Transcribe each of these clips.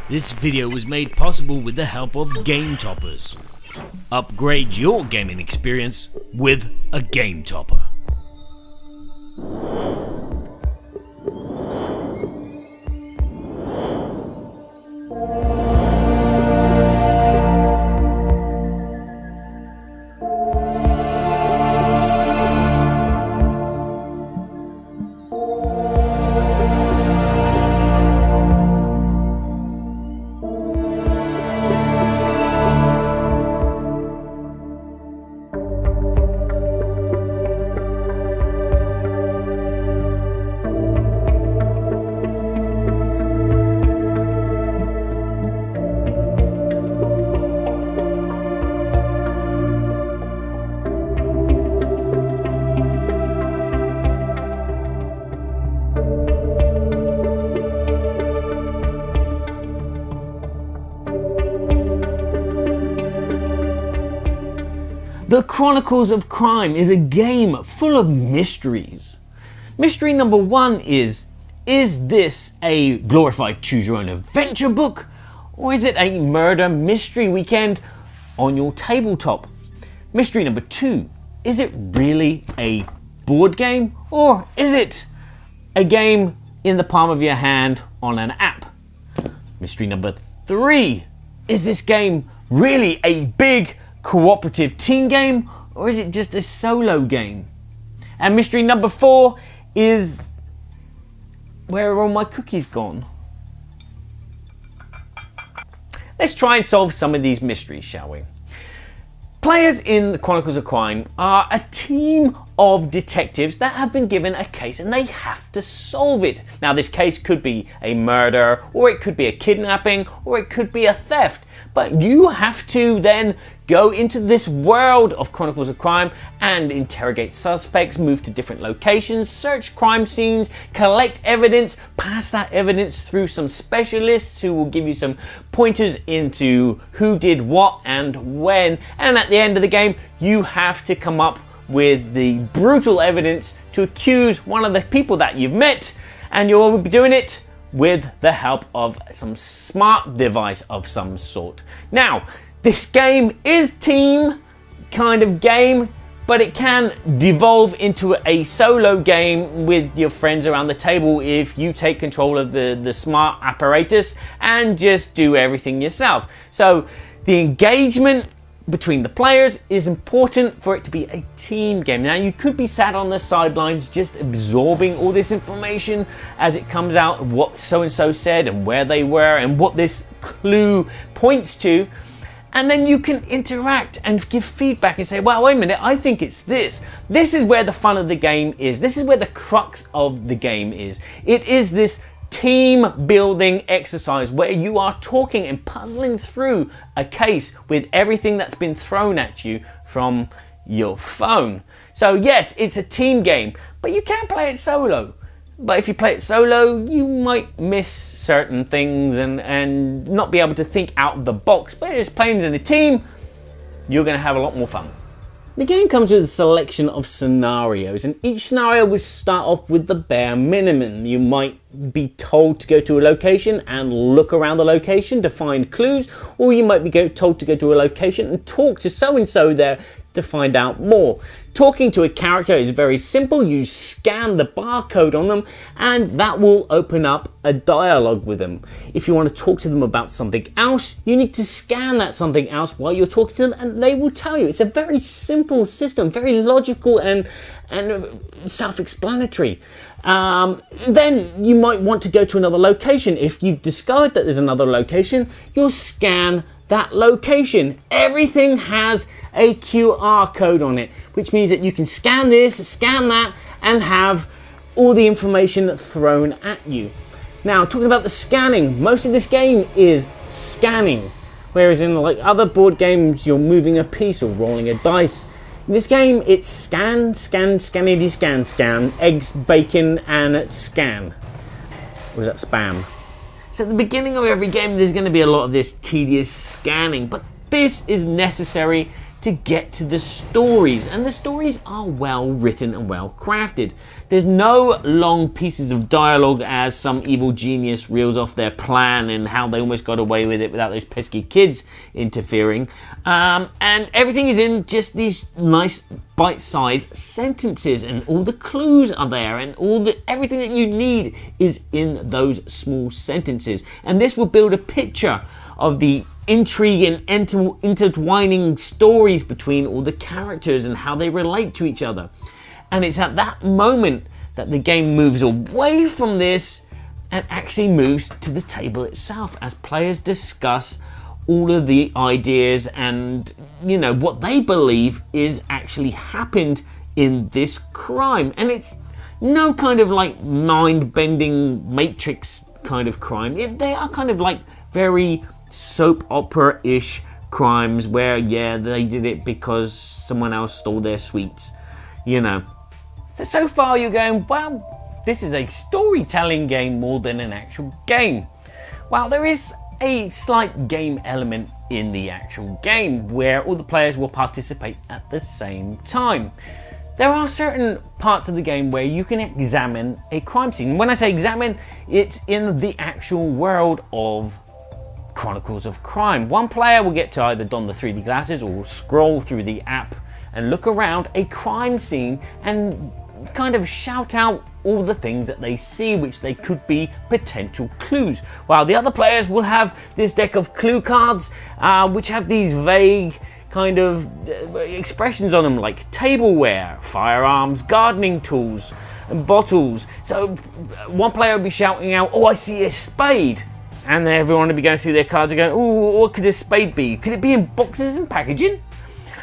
This video was made possible with the help of Game Toppers. Upgrade your gaming experience with a Game Topper. The Chronicles of Crime is a game full of mysteries. Mystery number one is this a glorified choose-your-own-adventure book? Or is it a murder mystery weekend on your tabletop? Mystery number two, is it really a board game? Or is it a game in the palm of your hand on an app? Mystery number three, is this game really a big cooperative team game, or is it just a solo game? And mystery number four is, where are all my cookies gone? Let's try and solve some of these mysteries, shall we? Players in the Chronicles of Crime are a team of detectives that have been given a case and they have to solve it. Now, this case could be a murder, or it could be a kidnapping, or it could be a theft. But you have to then go into this world of Chronicles of Crime and interrogate suspects, move to different locations, search crime scenes, collect evidence, pass that evidence through some specialists who will give you some pointers into who did what and when. And at the end of the game, you have to come up with the brutal evidence to accuse one of the people that you've met, and you'll be doing it with the help of some smart device of some sort. Now, this game is team kind of game, but it can devolve into a solo game with your friends around the table if you take control of the smart apparatus and just do everything yourself. So the engagement between the players is important for it to be a team game. Now, you could be sat on the sidelines just absorbing all this information as it comes out, what so-and-so said and where they were and what this clue points to. And then you can interact and give feedback and say, well, wait a minute, I think it's this. This is where the fun of the game is. This is where the crux of the game is. It is this team building exercise where you are talking and puzzling through a case with everything that's been thrown at you from your phone. So yes, it's a team game, but you can play it solo. But if you play it solo, you might miss certain things and not be able to think out of the box. But if it's playing in a team, you're going to have a lot more fun. The game comes with a selection of scenarios, and each scenario will start off with the bare minimum. You might be told to go to a location and look around the location to find clues, or you might be told to go to a location and talk to so-and-so there to find out more. Talking to a character is very simple. You scan the barcode on them and that will open up a dialogue with them. If you want to talk to them about something else, you need to scan that something else while you're talking to them and they will tell you. It's a very simple system, very logical and self-explanatory. Then you might want to go to another location. If you've discovered that there's another location, you'll scan that location. Everything has a QR code on it, which means that you can scan this, scan that, and have all the information thrown at you. Now, talking about the scanning, most of this game is scanning, whereas in like other board games, you're moving a piece or rolling a dice. In this game, it's scan, scan, scannity, scan, scan, eggs, bacon, and scan. Or is that spam? So at the beginning of every game, there's going to be a lot of this tedious scanning, but this is necessary to get to the stories, and the stories are well written and well crafted. There's no long pieces of dialogue as some evil genius reels off their plan and how they almost got away with it without those pesky kids interfering. And everything is in just these nice bite-sized sentences, and all the clues are there, and everything that you need is in those small sentences. And this will build a picture of the intrigue and intertwining stories between all the characters and how they relate to each other. And it's at that moment that the game moves away from this and actually moves to the table itself as players discuss all of the ideas and, you know, what they believe is actually happened in this crime. And it's no kind of like mind-bending Matrix kind of crime. They are kind of like very soap opera-ish crimes where, yeah, they did it because someone else stole their sweets, you know. So far you're going, well, this is a storytelling game more than an actual game. Well, there is a slight game element in the actual game where all the players will participate at the same time. There are certain parts of the game where you can examine a crime scene. When I say examine, it's in the actual world of Chronicles of Crime. One player will get to either don the 3D glasses or scroll through the app and look around a crime scene and kind of shout out all the things that they see, which they could be potential clues. While the other players will have this deck of clue cards, which have these vague kind of expressions on them, like tableware, firearms, gardening tools, and bottles. So one player will be shouting out, "Oh, I see a spade." And then everyone will be going through their cards and going, "Oh, what could a spade be? Could it be in boxes and packaging?"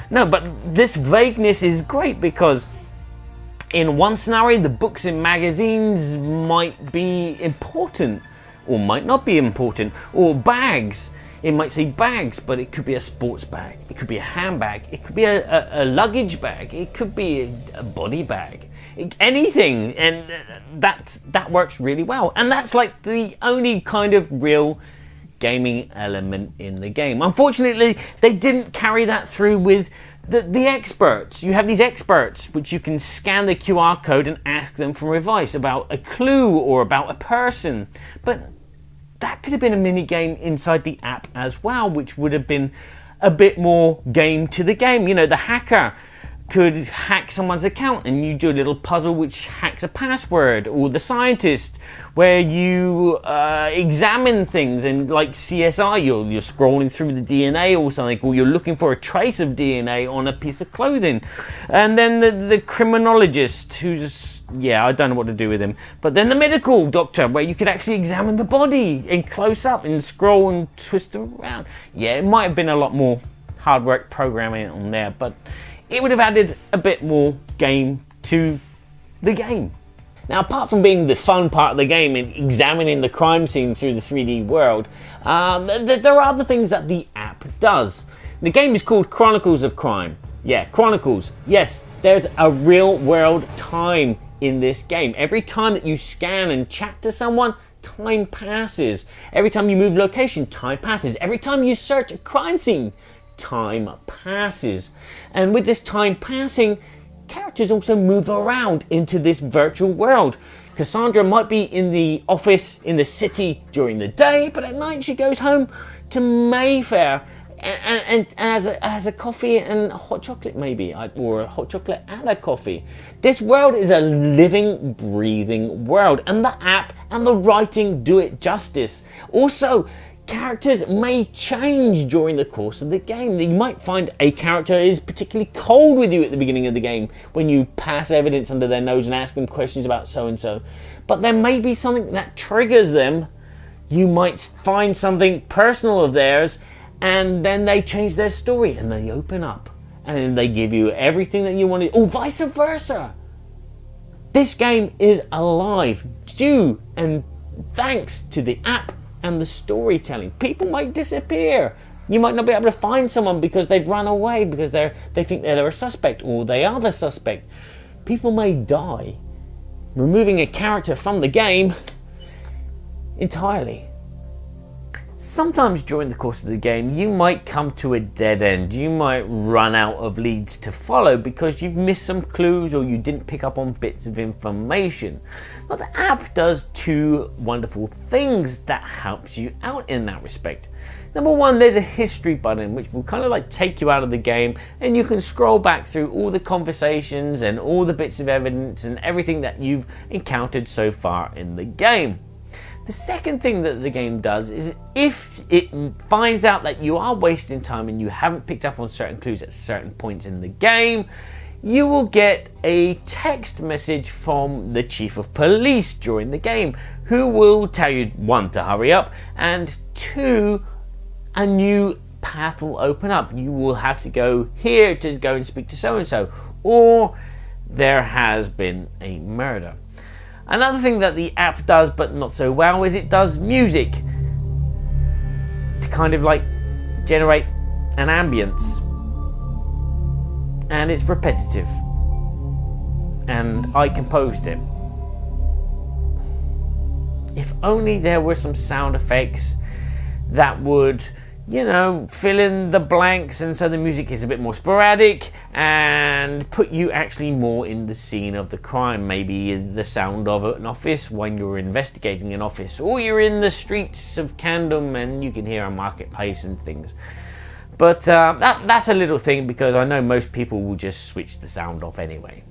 No, but this vagueness is great because in one scenario, the books and magazines might be important or might not be important. Or bags. It might say bags, but it could be a sports bag. It could be a handbag. It could be a luggage bag. It could be a body bag. Anything, and that works really well. And that's like the only kind of real gaming element in the game. Unfortunately, they didn't carry that through with the experts. You have these experts which you can scan the QR code and ask them for advice about a clue or about a person. But that could have been a mini game inside the app as well, which would have been a bit more game to the game. You know, the hacker could hack someone's account and you do a little puzzle which hacks a password, or the scientist where you examine things, and like CSI, you're scrolling through the DNA or something, or you're looking for a trace of DNA on a piece of clothing. And then the criminologist who's, yeah, I don't know what to do with him. But then the medical doctor where you could actually examine the body in close up and scroll and twist them around. Yeah, it might have been a lot more hard work programming on there, but it would have added a bit more game to the game. Now, apart from being the fun part of the game and examining the crime scene through the 3D world, there are other things that the app does. The game is called Chronicles of Crime. Yeah, Chronicles. Yes, there's a real world time in this game. Every time that you scan and chat to someone, time passes. Every time you move location, time passes. Every time you search a crime scene, time passes. And with this time passing, characters also move around into this virtual world. Cassandra might be in the office in the city during the day, but at night she goes home to Mayfair and has a coffee and a hot chocolate maybe, or a hot chocolate and a coffee. This world is a living, breathing world, and the app and the writing do it justice. Also, characters may change during the course of the game. You might find a character is particularly cold with you at the beginning of the game when you pass evidence under their nose and ask them questions about so-and-so. But there may be something that triggers them. You might find something personal of theirs, and then they change their story and they open up and then they give you everything that you wanted, or vice versa. This game is alive due and thanks to the app and the storytelling. People might disappear. You might not be able to find someone because they've run away, because they think they're a suspect, or they are the suspect. People may die. Removing a character from the game entirely. Sometimes during the course of the game, you might come to a dead end. You might run out of leads to follow because you've missed some clues or you didn't pick up on bits of information. But the app does two wonderful things that helps you out in that respect. Number one, there's a history button which will kind of like take you out of the game, and you can scroll back through all the conversations and all the bits of evidence and everything that you've encountered so far in the game. The second thing that the game does is if it finds out that you are wasting time and you haven't picked up on certain clues at certain points in the game, you will get a text message from the chief of police during the game, who will tell you, one, to hurry up, and two, a new path will open up. You will have to go here to go and speak to so and so, or there has been a murder. Another thing that the app does, but not so well, is it does music to kind of like generate an ambience, and it's repetitive, and I composed it. If only there were some sound effects that would, you know, fill in the blanks, and so the music is a bit more sporadic and put you actually more in the scene of the crime. Maybe the sound of an office when you're investigating an office, or you're in the streets of Camden and you can hear a marketplace and things. But that's a little thing, because I know most people will just switch the sound off anyway.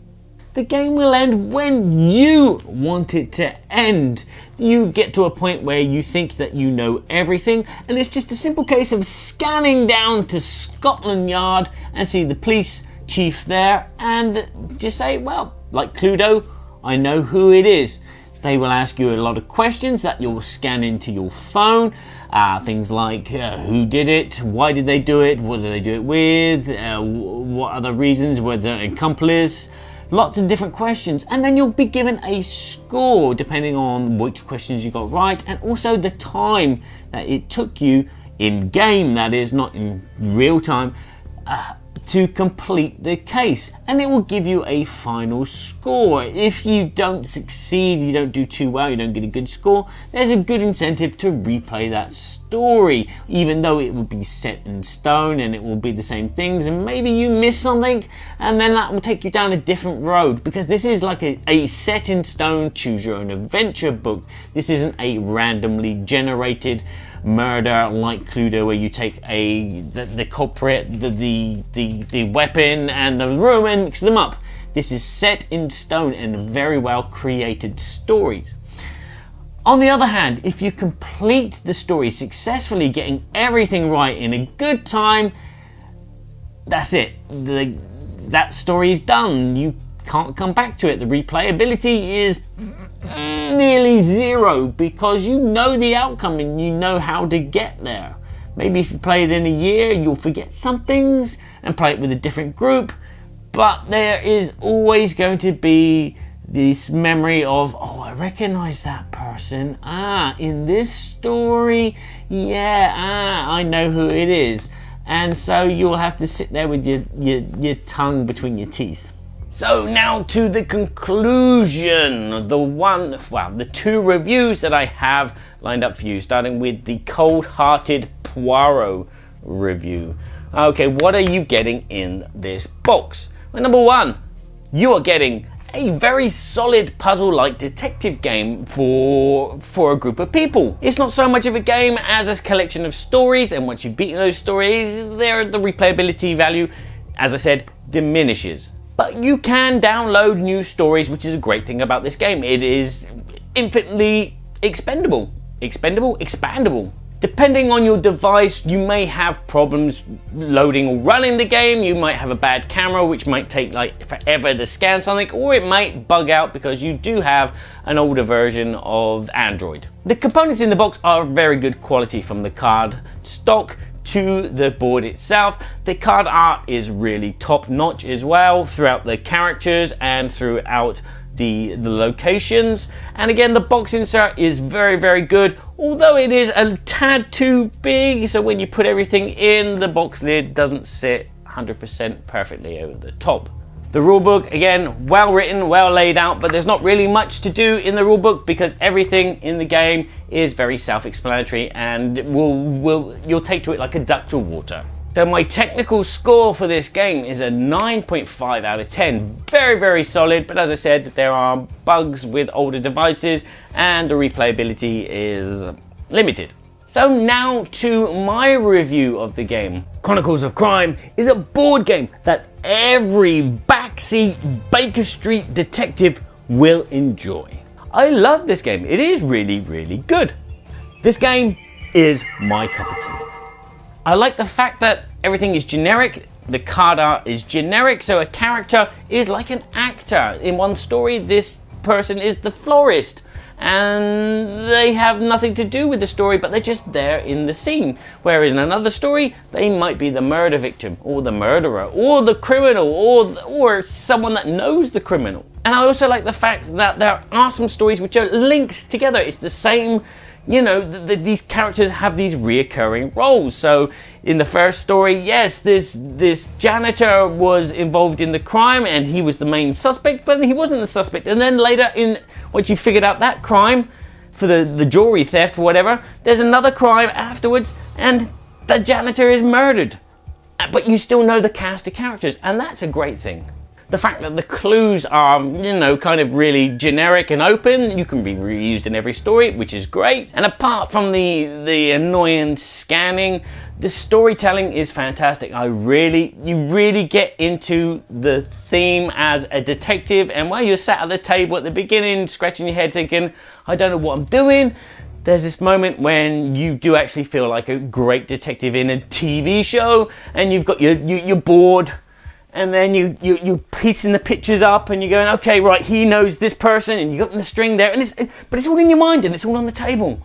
The game will end when you want it to end. You get to a point where you think that you know everything, and it's just a simple case of scanning down to Scotland Yard and see the police chief there and just say, well, like Cluedo, I know who it is. They will ask you a lot of questions that you'll scan into your phone. Things like who did it, why did they do it, what did they do it with, what other reasons, were there an accomplice, lots of different questions, and then you'll be given a score depending on which questions you got right, and also the time that it took you in game, that is, not in real time, to complete the case, and it will give you a final score. If you don't succeed, you don't do too well, you don't get a good score, there's a good incentive to replay that story, even though it will be set in stone and it will be the same things, and maybe you miss something, and then that will take you down a different road, because this is like a set in stone choose your own adventure book. This isn't a randomly generated murder like Cluedo, where you take the culprit, the weapon and the room and mix them up. This is set in stone and very well created stories. On the other hand, if you complete the story successfully, getting everything right in a good time, that's it. That story is done. You can't come back to it. The replayability is nearly zero, because you know the outcome and you know how to get there. Maybe if you play it in a year, you'll forget some things and play it with a different group, but there is always going to be this memory of, oh, I recognize that person. In this story, yeah, I know who it is. And so you'll have to sit there with your tongue between your teeth. So now to the conclusion, the two reviews that I have lined up for you, starting with the cold-hearted Poirot review. Okay, what are you getting in this box? Well, number one, you are getting a very solid puzzle-like detective game for a group of people. It's not so much of a game as a collection of stories, and once you've beaten those stories, the replayability value, as I said, diminishes. But you can download new stories, which is a great thing about this game. It is infinitely expandable. Depending on your device, you may have problems loading or running the game. You might have a bad camera, which might take like forever to scan something, or it might bug out because you do have an older version of Android. The components in the box are very good quality, from the card stock to the board itself. The card art is really top notch as well, throughout the characters and throughout the locations. And again, the box insert is very, very good, although it is a tad too big, so when you put everything in, the box lid doesn't sit 100% perfectly over the top. The rulebook, again, well written, well laid out, but there's not really much to do in the rulebook because everything in the game is very self-explanatory and you'll take to it like a duck to water. So my technical score for this game is a 9.5 out of 10. Very, very solid, but as I said, there are bugs with older devices and the replayability is limited. So now to my review of the game. Chronicles of Crime is a board game that every backseat Baker Street detective will enjoy. I love this game. It is really, really good. This game is my cup of tea. I like the fact that everything is generic. The card art is generic, so a character is like an actor. In one story, this person is the florist, and they have nothing to do with the story, but they're just there in the scene. Whereas in another story, they might be the murder victim, or the murderer, or the criminal, or someone that knows the criminal. And I also like the fact that there are some stories which are linked together. It's the same, you know, these characters have these reoccurring roles. So in the first story, yes, this janitor was involved in the crime and he was the main suspect, but he wasn't the suspect. And then later, once you figured out that crime for the jewelry theft or whatever, there's another crime afterwards and the janitor is murdered. But you still know the cast of characters, and that's a great thing. The fact that the clues are, you know, kind of really generic and open, you can be reused in every story, which is great. And apart from the annoying scanning, the storytelling is fantastic. You really get into the theme as a detective, and while you're sat at the table at the beginning, scratching your head thinking, I don't know what I'm doing, there's this moment when you do actually feel like a great detective in a TV show, and you've got your board, and then you're piecing the pictures up and you're going, okay, right, he knows this person, and you got the string there, but it's all in your mind and it's all on the table.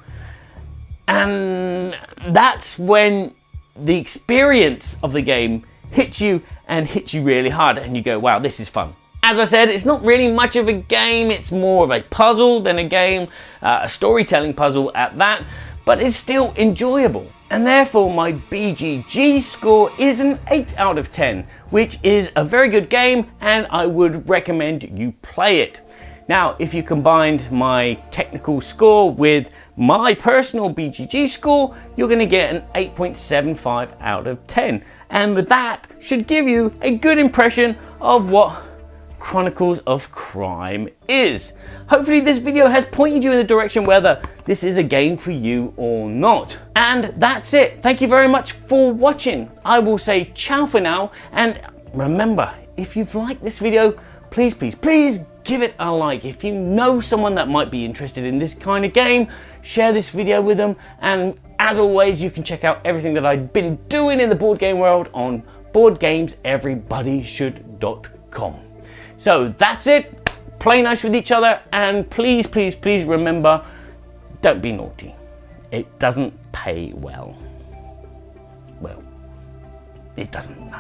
And that's when the experience of the game hits you really hard, and you go, wow, this is fun. As I said, it's not really much of a game, it's more of a puzzle than a game, a storytelling puzzle at that, but it's still enjoyable. And therefore my BGG score is an 8 out of 10, which is a very good game, and I would recommend you play it. Now, if you combined my technical score with my personal BGG score, you're going to get an 8.75 out of 10. And that should give you a good impression of what Chronicles of Crime is. Hopefully this video has pointed you in the direction whether this is a game for you or not. And that's it. Thank you very much for watching. I will say ciao for now, and remember, if you've liked this video, please give it a like. If you know someone that might be interested in this kind of game, share this video with them. And as always, you can check out everything that I've been doing in the board game world on boardgameseverybodyshould.com. So that's it. Play nice with each other, and please remember, don't be naughty. It doesn't pay well. Well, it doesn't. No.